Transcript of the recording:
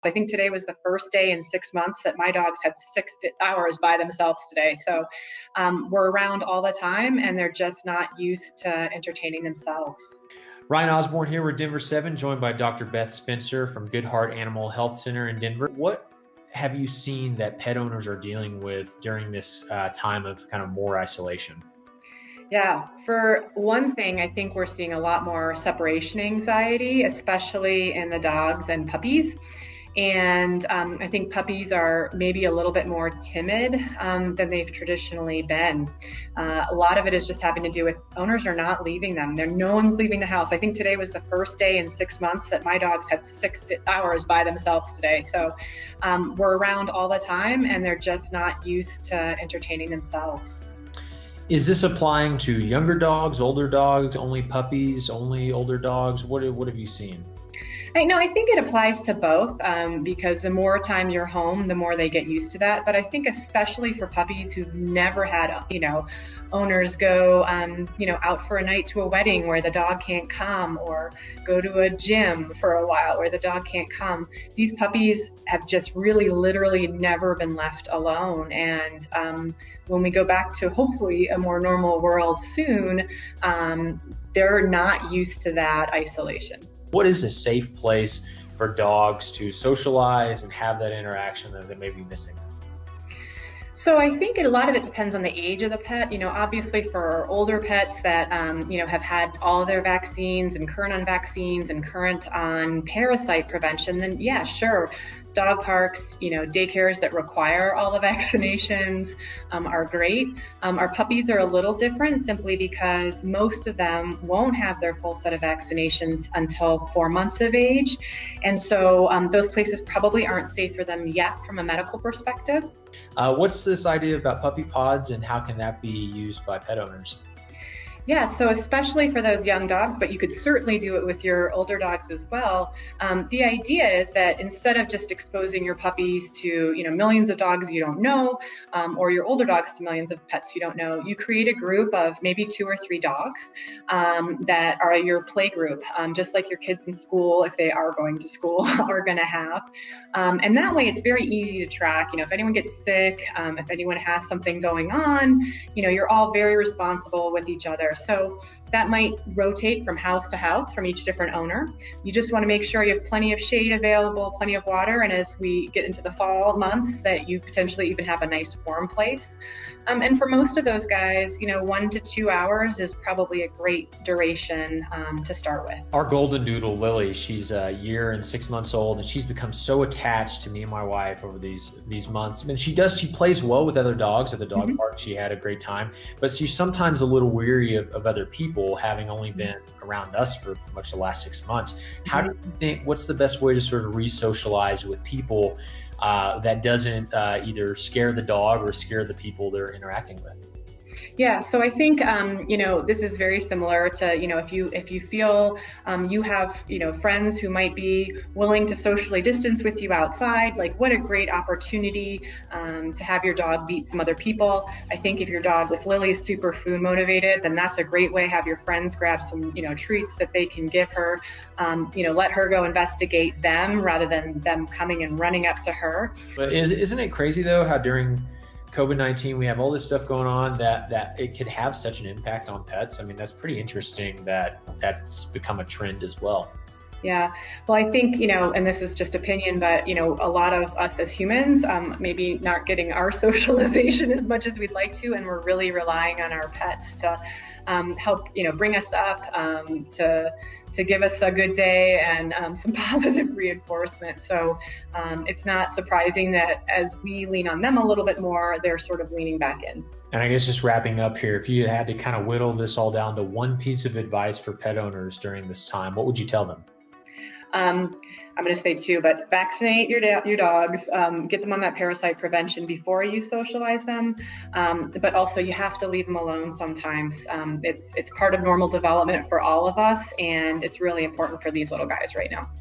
I think today was the first day in 6 months that my dogs had 6 hours by themselves today. So we're around all the time and they're just not used to entertaining themselves. Ryan Osborne here with Denver 7, joined by Dr. Beth Spencer from Good Heart Animal Health Center in Denver. What have you seen that pet owners are dealing with during this time of kind of more isolation? Yeah, for one thing, I think we're seeing a lot more separation anxiety, especially in the dogs and puppies. And I think puppies are maybe a little bit more timid than they've traditionally been. A lot of it is just having to do with owners are not leaving them. No one's leaving the house. I think today was the first day in 6 months that my dogs had 6 hours by themselves today. So we're around all the time and they're just not used to entertaining themselves. Is this applying to younger dogs, older dogs, only puppies, only older dogs? What have you seen? I think it applies to both because the more time you're home, the more they get used to that. But I think especially for puppies who've never had, owners go, out for a night to a wedding where the dog can't come, or go to a gym for a while where the dog can't come. These puppies have just really literally never been left alone. And when we go back to hopefully a more normal world soon, they're not used to that isolation. What is a safe place for dogs to socialize and have that interaction that they may be missing? So I think a lot of it depends on the age of the pet. Obviously for older pets that, have had all their vaccines and current on vaccines and current on parasite prevention, then yeah, sure. Dog parks, daycares that require all the vaccinations are great. Our puppies are a little different simply because most of them won't have their full set of vaccinations until 4 months of age. And so those places probably aren't safe for them yet from a medical perspective. What's this idea about puppy pods and how can that be used by pet owners? Yeah, so especially for those young dogs, but you could certainly do it with your older dogs as well. The idea is that instead of just exposing your puppies to, millions of dogs you don't know, or your older dogs to millions of pets you don't know, you create a group of maybe 2 or 3 dogs that are your play group, just like your kids in school, if they are going to school, are going to have. And that way it's very easy to track, if anyone gets sick, if anyone has something going on, you're all very responsible with each other. So that might rotate from house to house from each different owner. You just want to make sure you have plenty of shade available, plenty of water, and as we get into the fall months, that you potentially even have a nice warm place. And for most of those guys, 1 to 2 hours is probably a great duration to start with. Our golden doodle, Lily, she's a year and 6 months old, and she's become so attached to me and my wife over these months. I mean, she plays well with other dogs at the dog park. She had a great time, but she's sometimes a little weary of other people, having only been around us for much the last 6 months. How do you think, what's the best way to sort of re-socialize with people that doesn't either scare the dog or scare the people they're interacting with? Yeah, so I think this is very similar to if you feel you have friends who might be willing to socially distance with you outside, like what a great opportunity to have your dog meet some other people. I think if your dog with Lily is super food motivated, then that's a great way. Have your friends grab some treats that they can give her. Let her go investigate them rather than them coming and running up to her. But isn't it crazy though how during COVID-19, we have all this stuff going on that it could have such an impact on pets. I mean, that's pretty interesting that that's become a trend as well. Yeah, well, I think, and this is just opinion, but, a lot of us as humans, maybe not getting our socialization as much as we'd like to, and we're really relying on our pets to help, bring us up, to give us a good day and some positive reinforcement. So it's not surprising that as we lean on them a little bit more, they're sort of leaning back in. And I guess just wrapping up here, if you had to kind of whittle this all down to one piece of advice for pet owners during this time, what would you tell them? I'm going to say two, but vaccinate your dogs, get them on that parasite prevention before you socialize them. But also you have to leave them alone sometimes. It's part of normal development for all of us, and it's really important for these little guys right now.